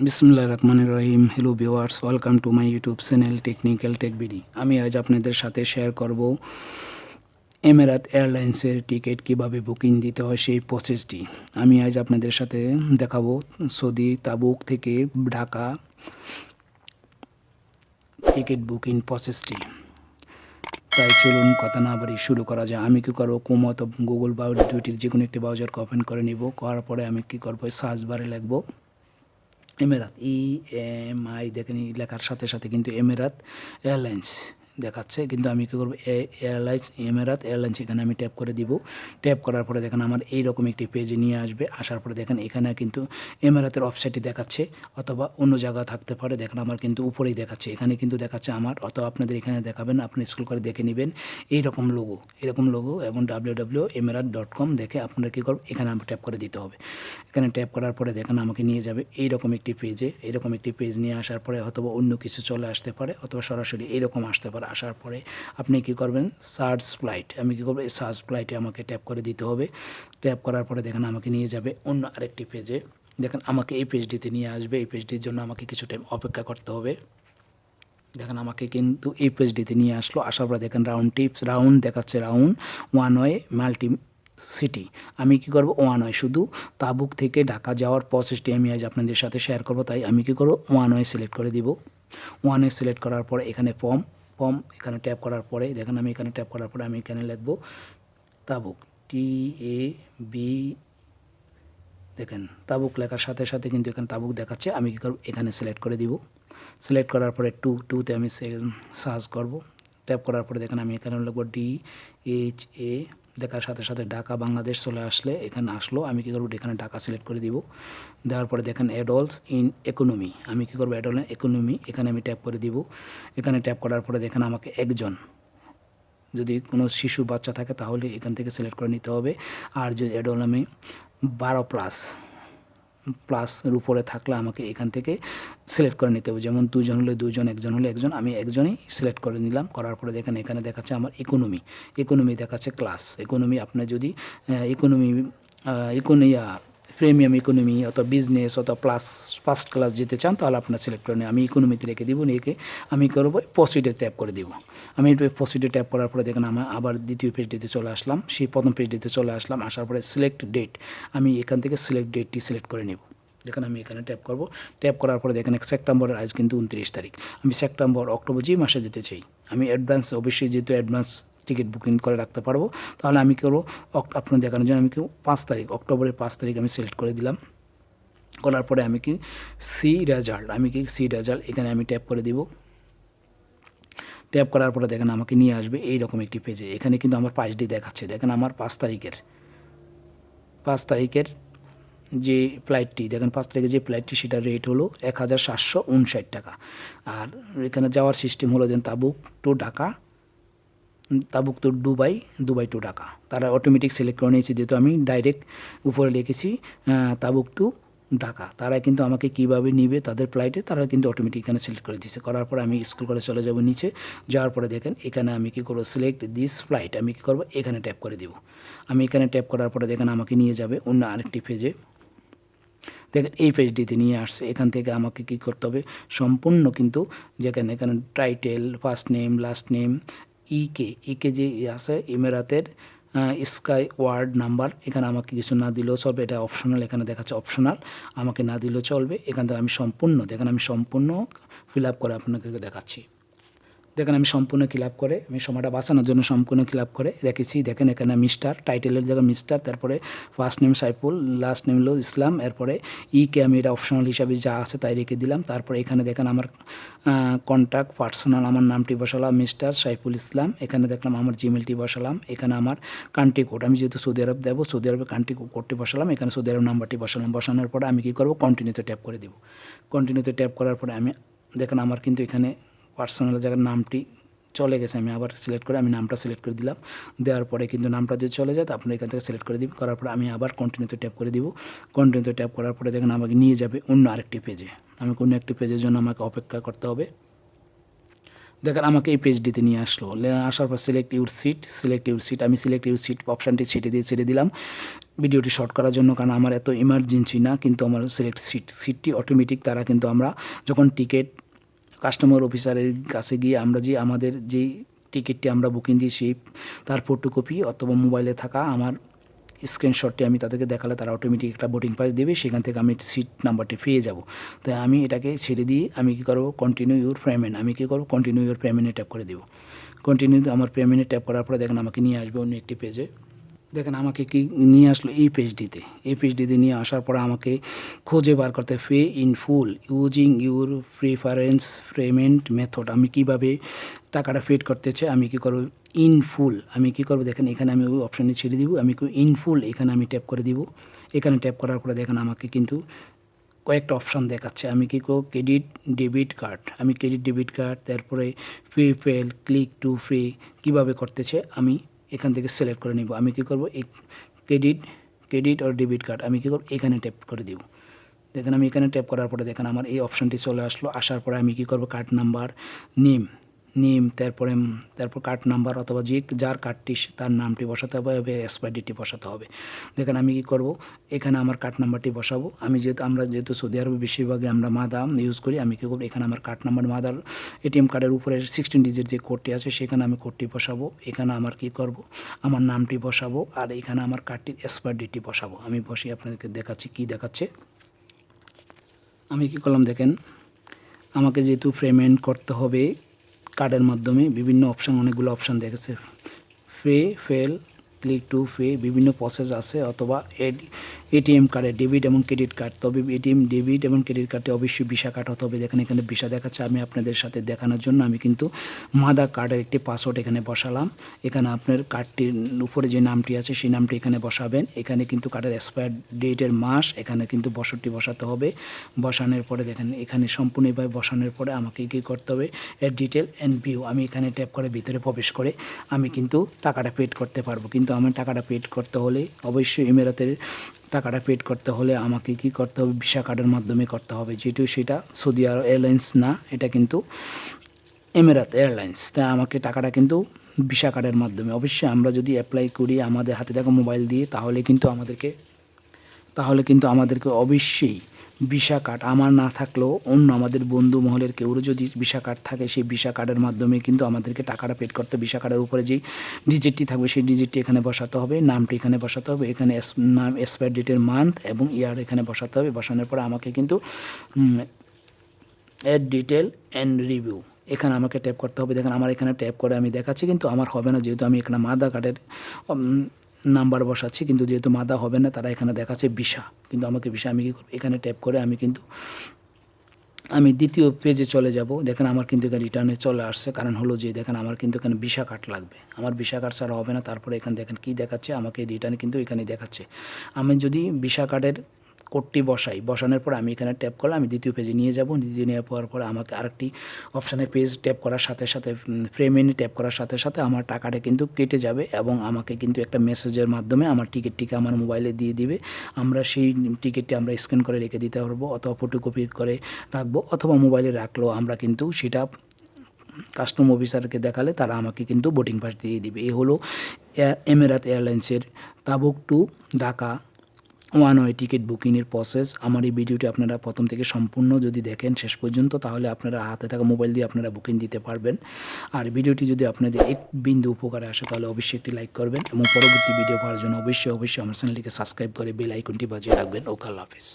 বিসমিল্লাহির রহমানির রহিম। Hello viewers, welcome to my YouTube channel technical tech BD. আমি আজ আপনাদের সাথে শেয়ার করব এমিরাত এয়ারলাইন্সের টিকিট কিভাবে বুকিং দিতে হয় সেই প্রসেসটি। আমি আজ আপনাদের সাথে দেখাবো সৌদি তাবুক থেকে ঢাকা টিকিট বুকিং প্রসেসটি। তাই চলুন কথা না বাড়ি শুরু করা যায়। আমি কী করবো, ক্রোম অথবা গুগল বা দুইটির যে কোনো একটি ব্রাউজারকে ওপেন করে নিব। করার পরে আমি কী করবো, সার্চ বারে লিখবো এমিরাত, EMI দেখেন লেখার সাথে সাথে কিন্তু এমিরাত এয়ারলাইন্স দেখাচ্ছে, কিন্তু আমি কী করবো এয়ারলাইন্স এমিরাত এয়ারলাইন্স এখানে আমি ট্যাপ করে দিব। ট্যাপ করার পরে দেখেন আমার এইরকম একটি পেজে নিয়ে আসবে। আসার পরে দেখেন এখানে কিন্তু এমিরাতের ওয়েবসাইটটি দেখাচ্ছে, অথবা অন্য জায়গা থাকতে পারে। দেখেন আমার কিন্তু উপরেই দেখাচ্ছে, এখানে কিন্তু দেখাচ্ছে আমার, অথবা আপনাদের এখানে দেখাবেন, আপনি স্ক্রল করে দেখে নেবেন। এইরকম লোগো এবং www.emirat.com দেখে আপনারা কী করবেন, এখানে আমরা ট্যাপ করে দিতে হবে। এখানে ট্যাপ করার পরে দেখেন আমাকে নিয়ে যাবে এইরকম একটি পেজে। এরকম একটি পেজ নিয়ে আসার পরে অথবা অন্য কিছু চলে আসতে পারে, অথবা সরাসরি এরকম আসতে পারে। আসার পরে আপনি কী করবেন, সার্চ ফ্লাইট, আমি কী করবো, এই সার্চ ফ্লাইটে আমাকে ট্যাপ করে দিতে হবে। ট্যাপ করার পরে দেখেন আমাকে নিয়ে যাবে অন্য আরেকটি পেজে। দেখেন আমাকে এই পেজটিতে নিয়ে আসবে। এই পেজটির জন্য আমাকে কিছু টাইম অপেক্ষা করতে হবে। দেখেন আমাকে কিন্তু এই পেজটিতে নিয়ে আসলো। আসার পরে দেখেন রাউন্ড দেখাচ্ছে, round one way multi city. আমি কি করব, ওয়ান ওয়ে শুধু তাবুক থেকে ঢাকা যাওয়ার প্রসেসটি আমি আজ আপনাদের সাথে শেয়ার করব। তাই আমি কি করব, ওয়ান ওয়ে সিলেক্ট করে দিব। ওয়ান ওয়ে সিলেক্ট করার পরে এখানে ফর্ম এখানে ট্যাপ করার পরে দেখেন আমি এখানে ট্যাপ করার পরে আমি এখানে লিখব তাবুক, TAB। দেখেন তাবুক লেখার সাথে সাথে কিন্তু এখানে তাবুক দেখাচ্ছে। আমি কী করব, এখানে সিলেক্ট করে দিব। সিলেক্ট করার পরে টুতে আমি সার্চ করব। ট্যাপ করার পরে দেখেন আমি এখানে লিখব DHA। দেখার সাথে সাথে ঢাকা বাংলাদেশ চলে আসলে এখানে আসলো। আমি কী করবো, এখানে ঢাকা সিলেক্ট করে দিব। দেওয়ার পরে দেখেন অ্যাডাল্টস ইন ইকোনমি, আমি কী করবো, অ্যাডাল্ট ইন ইকোনমি এখানে আমি ট্যাপ করে দিব। এখানে ট্যাপ করার পরে দেখেন আমাকে একজন, যদি কোনো শিশু বাচ্চা থাকে তাহলে এখান থেকে সিলেক্ট করে নিতে হবে। আর যদি অ্যাডাল্ট আমি 12 প্লাসের উপরে থাকলে আমাকে এখান থেকে সিলেক্ট করে নিতে হবে। যেমন দুজন হলে দুজন, একজন হলে একজন, আমি একজনই সিলেক্ট করে নিলাম। করার পরে দেখেন এখানে দেখাচ্ছে আমার ইকোনমি দেখাচ্ছে ক্লাস। ইকোনমি আপনার যদি প্রিমিয়াম ইকোনমি অথবা বিজনেস অথবা ফার্স্ট ক্লাস যেতে চান তাহলে আপনার সিলেক্ট করে নিন। আমি ইকোনমিতে রেখে দিব। রেখে আমি করবো প্রসিডে ট্যাপ করে দিব। আমি প্রসিডে ট্যাপ করার পরে দেখেন আমার আবার দ্বিতীয় পেজটিতে চলে আসলাম। সেই প্রথম পেজটিতে চলে আসলাম। আসার পরে সিলেক্ট ডেট, আমি এখান থেকে সিলেক্ট ডেটটি সিলেক্ট করে নেব। দেখেন আমি এখানে ট্যাপ করব। ট্যাপ করার পরে দেখেন সেপ্টেম্বরের আজ কিন্তু 29 তারিখ। আমি অক্টোবর যে মাসে যেতে চাই, আমি অ্যাডভান্স অবশ্যই যেহেতু অ্যাডভান্স টিকিট বুকিং করে রাখতে পারবো, তাহলে আমি করবো আপনার দেখানোর জন্য আমি কেউ অক্টোবরের 5 তারিখ আমি সিলেক্ট করে দিলাম। করার পরে আমি সি রেজাল্ট এখানে আমি ট্যাপ করে দিব। ট্যাপ করার পরে দেখেন আমাকে নিয়ে আসবে এইরকম একটি পেজে। এখানে কিন্তু আমার 5D দেখাচ্ছে। দেখেন আমার 5 তারিখের যে ফ্লাইটটি, দেখেন 5 তারিখে যে ফ্লাইটটি সেটার রেট হলো 1759 টাকা। আর এখানে যাওয়ার সিস্টেম হলো যে তাবুক টু দুবাই টু ঢাকা। তারা অটোমেটিক সিলেক্ট করে নিয়েছে, যেহেতু আমি ডাইরেক্ট উপরে লিখেছি তাবুক টু ঢাকা। তারা কিন্তু আমাকে কীভাবে নিবে তাদের ফ্লাইটে, তারা কিন্তু অটোমেটিক এখানে সিলেক্ট করে দিয়েছে। করার পরে আমি স্ক্রল করে চলে যাব নিচে। যাওয়ার পরে দেখেন এখানে আমি কী করবো, সিলেক্ট দিস ফ্লাইট, আমি কী করবো, এখানে ট্যাপ করে দিব। আমি এখানে ট্যাপ করার পরে দেখেন আমাকে নিয়ে যাবে অন্য আরেকটি পেজে। দেখেন এই পেজটিতে নিয়ে আসছে। এখান থেকে আমাকে কী করতে হবে, সম্পূর্ণ কিন্তু যেখানে এখানে title, first name, last name, ইকে যে আছে এমিরাতের স্কাই ওয়ার্ড নাম্বার, এখানে আমাকে কিছু না দিলেও চলবে, এটা অপশনাল। এখানে দেখাচ্ছে অপশনাল, আমাকে না দিলেও চলবে। এখান থেকে আমি সম্পূর্ণ ফিল আপ করে আপনাকে দেখাচ্ছি। দেখেন আমি সম্পূর্ণ ফিল করে, আমি সময়টা বাঁচানোর জন্য সম্পূর্ণ ফিল করে রেখেছি। দেখেন এখানে মিস্টার, টাইটেলের জায়গায় মিস্টার, তারপরে first name Saiful, last name হলো ইসলাম, এরপরে ইকে আমি এটা অপশনাল হিসাবে যা আছে তাই রেখে দিলাম। তারপরে এখানে দেখেন আমার কন্ট্যাক্ট পার্সোনাল, আমার নামটি বসালাম মিস্টার সাইফুল ইসলাম। এখানে দেখলাম আমার জিমেলটি বসালাম। এখানে আমার কান্ট্রি কোড, আমি যেহেতু সৌদি আরব দেবো, সৌদি আরবের কান্ট্রি কোডটি বসালাম। এখানে সৌদি আরব নাম্বারটি বসালাম। বসানোর পরে আমি কী করবো, কন্টিনিউতে ট্যাপ করে দিব। কন্টিনিউতে ট্যাপ করার পরে আমি দেখেন আমার কিন্তু এখানে পার্সোনাল জায়গার নামটি চলে গেছে। আমি আবার সিলেক্ট করে আমি নামটা সিলেক্ট করে দিলাম। দেওয়ার পরে কিন্তু নামটা যদি চলে যায় তো আপনি এখান থেকে সিলেক্ট করে দিবেন। করার পরে আমি আবার কন্টিনিউতে ট্যাপ করে দিব। কন্টিনিউতে ট্যাপ করার পরে দেখেন আমাকে নিয়ে যাবে অন্য আরেকটি পেজে। আমি অন্য একটি পেজের জন্য আমাকে অপেক্ষা করতে হবে। দেখেন আমাকে এই পেজটিতে নিয়ে আসলো, আসার পর সিলেক্ট ইউর সিট, আমি সিলেক্ট ইউর সিট অপশানটি ছেড়ে দিলাম ভিডিওটি শর্ট করার জন্য, কারণ আমার এত ইমার্জেন্সি না, কিন্তু আমার সিলেক্ট সিটটি অটোমেটিক তারা কিন্তু আমরা যখন টিকিট কাস্টমার অফিসারের কাছে গিয়ে আমরা যে আমাদের যেই টিকিটটি আমরা বুকিং দিয়েছি তার ফটোকপি অথবা মোবাইলে থাকা আমার স্ক্রিনশটটি আমি তাদেরকে দেখালে তারা অটোমেটিক একটা বোর্ডিং পাস দেবে, সেখান থেকে আমি সিট নাম্বারটি পেয়ে যাব। তাই আমি এটাকে ছেড়ে দিয়ে আমি কী করবো, কন্টিনিউ ইউর পেমেন্ট, আমি কী করবো কন্টিনিউ ইউর পেমেন্টে ট্যাপ করে দেবো। কন্টিনিউ আমার পেমেন্টে ট্যাপ করার পরে দেখেন আমাকে নিয়ে আসবে অন্য একটি পেজে। দেখেন আমাকে কি নিয়ে আসলো এই পেজটিতে নিয়ে আসার পরে আমাকে খুঁজে বার করতে pay in full using your preference payment method, আমি কিভাবে টাকাটা পেড করতেছে, আমি কি করব ইন ফুল, আমি কি করব দেখেন এখানে আমি ওই অপশানে ছেড়ে দিব, আমি ইন ফুল এখানে আমি ট্যাপ করে দিব। এখানে ট্যাপ করার পরে দেখেন আমাকে কিন্তু কয়েকটা অপশান দেখাচ্ছে, আমি কী করব ক্রেডিট ডেবিট কার্ড, আমি ক্রেডিট ডেবিট কার্ড, তারপরে পেপ্যাল, ক্লিক টু পে কীভাবে করতেছে আমি এখান থেকে সিলেক্ট করে নিব। আমি কী করব এই ক্রেডিট আর ডেবিট কার্ড আমি কী করব এখানে ট্যাপ করে দিব। দেখেন আমি এখানে ট্যাপ করার পরে দেখেন আমার এই অপশানটি চলে আসলো। আসার পরে আমি কী করব কার্ড নাম্বার, নেম তারপর কার্ড নাম্বার অথবা যার কার্ডটি তার নামটি বসাতে হবে এবং এক্সপায়ার ডেটটি বসাতে হবে। দেখেন আমি কী করব এখানে আমার কার্ড নাম্বারটি বসাবো। আমরা যেহেতু সৌদি আরবে বেশিরভাগই আমরা মাদা ইউজ করি, আমি কী করব এখানে আমার কার্ড নাম্বার মাদার এটিএম কার্ডের উপরে 16 ডিজিট যে কোডটি আছে সেখানে আমি কোডটি বসাবো। এখানে আমার কী করব আমার নামটি বসাবো আর এখানে আমার কার্ডটির এক্সপায়ার ডেটটি বসাবো। আমি বসিয়ে আপনাদেরকে দেখাচ্ছি কী দেখাচ্ছে। আমি কী করলাম দেখেন আমাকে যেহেতু পেমেন্ট করতে হবে কার্ডের মাধ্যমে, বিভিন্ন অপশান অনেকগুলো অপশান দেখেছে, pay fail click to pay বিভিন্ন প্রসেস আছে, অথবা এটিএম কার্ডে ডেবিট এবং ক্রেডিট কার্ড, তবে এটিএম ডেবিট এবং ক্রেডিট কার্ডে অবশ্যই ভিসা কার্ড হতে হবে। দেখেন এখানে ভিসা দেখাচ্ছে, আমি আপনাদের সাথে দেখানোর জন্য আমি কিন্তু মাদা কার্ডের একটি পাসওয়ার্ড এখানে বসালাম। এখানে আপনার কার্ডটির উপরে যে নামটি আছে সেই নামটি এখানে বসাবেন। এখানে কিন্তু কার্ডের এক্সপায়ার ডেটের মাস এখানে কিন্তু বছরটি বসাতে হবে। বসানোর পরে দেখেন এখানে সম্পূর্ণভাবে বসানোর পরে আমাকে কী করতে হবে এর ডিটেল অ্যান্ড ভিউ, আমি এখানে ট্যাপ করে ভিতরে প্রবেশ করে আমি কিন্তু টাকাটা পেড করতে পারবো। কিন্তু আমার টাকাটা পেড করতে হলে অবশ্যই এমিরাতের টাকাটা পেড করতে হলে আমাকে কি করতে হবে ভিসা কার্ডের মাধ্যমে করতে হবে, যেহেতু সেটা সৌদি আরব এয়ারলাইন্স না, এটা কিন্তু এমিরাত এয়ারলাইন্স, তাই আমাকে টাকাটা কিন্তু ভিসা কার্ডের মাধ্যমে। অবশ্যই আমরা যদি অ্যাপ্লাই করি আমাদের হাতে থাকা মোবাইল দিয়ে তাহলে কিন্তু আমাদেরকে অবশ্যই ভিসা কার্ড আমার না থাকলেও অন্য আমাদের বন্ধু মহলের কেউ যদি ভিসা কার্ড থাকে সেই ভিসা কার্ডের মাধ্যমে কিন্তু আমাদেরকে টাকাটা পেড করতে, ভিসা কার্ডের উপরে যেই ডিজিটটি থাকবে সেই ডিজিটটি এখানে বসাতে হবে, নামটি এখানে বসাতে হবে, এখানে নাম এক্সপায়ার ডেটের মান্থ এবং ইয়ার এখানে বসাতে হবে। বসানোর পরে আমাকে কিন্তু অ্যাড ডিটেল অ্যান্ড রিভিউ এখানে আমাকে ট্যাপ করতে হবে। দেখেন আমার এখানে ট্যাপ করে আমি দেখাচ্ছি, কিন্তু আমার হবে না, যেহেতু আমি এখানে মাদা কার্ডের নাম্বার বসাচ্ছি, কিন্তু যেহেতু মাদা হবে না তারা এখানে দেখাচ্ছে ভিসা, কিন্তু আমাকে ভিসা আমি কী করব এখানে ট্যাপ করে আমি দ্বিতীয় পেজে চলে যাব। দেখেন আমার কিন্তু এখানে রিটার্নে চলে আসছে, কারণ হলো যে দেখেন আমার কিন্তু এখানে ভিসা কার্ড লাগবে, আমার ভিসা কার্ড ছাড়া হবে না। তারপরে এখানে দেখেন কী দেখাচ্ছে আমাকে রিটার্নে কিন্তু এখানে দেখাচ্ছে। আমি যদি ভিসা কার্ডের কোডটি বসানোর পর আমি এখানে ট্যাপ করলে আমি দ্বিতীয় পেজে নিয়ে যাব। দ্বিতীয় নিয়ে পাওয়ার পরে আমাকে আরেকটি অপশানে পেজ ট্যাপ করার সাথে সাথে পেমেন্টে ট্যাপ করার সাথে সাথে আমার টাকাটা কিন্তু কেটে যাবে এবং আমাকে কিন্তু একটা মেসেজের মাধ্যমে আমার টিকিটটিকে আমার মোবাইলে দিয়ে দিবে। আমরা সেই টিকিটটি আমরা স্ক্যান করে রেখে দিতে পারবো, অথবা ফটোকপি করে রাখবো, অথবা মোবাইলে রাখলেও আমরা কিন্তু সেটা কাস্টম অফিসারকে দেখালে তারা আমাকে কিন্তু বোর্ডিং পাস দিয়ে দিবে। এ হলো এমিরাত এয়ারলাইন্সের Tabuk to Dhaka one way ticket বুকিংয়ের প্রসেস। আমার এই ভিডিওটি আপনারা প্রথম থেকে সম্পূর্ণ যদি দেখেন শেষ পর্যন্ত, তাহলে আপনারা হাতে থাকা মোবাইল দিয়ে আপনারা বুকিং দিতে পারবেন। আর ভিডিওটি যদি আপনাদের এক বিন্দু উপকারে আসে তাহলে অবশ্যই একটি লাইক করবেন এবং পরবর্তী ভিডিও পাওয়ার জন্য অবশ্যই আমার চ্যানেলটিকে সাবস্ক্রাইব করে বেল আইকনটি বাজিয়ে রাখবেন। ওকে, আল্লাহ হাফেজ।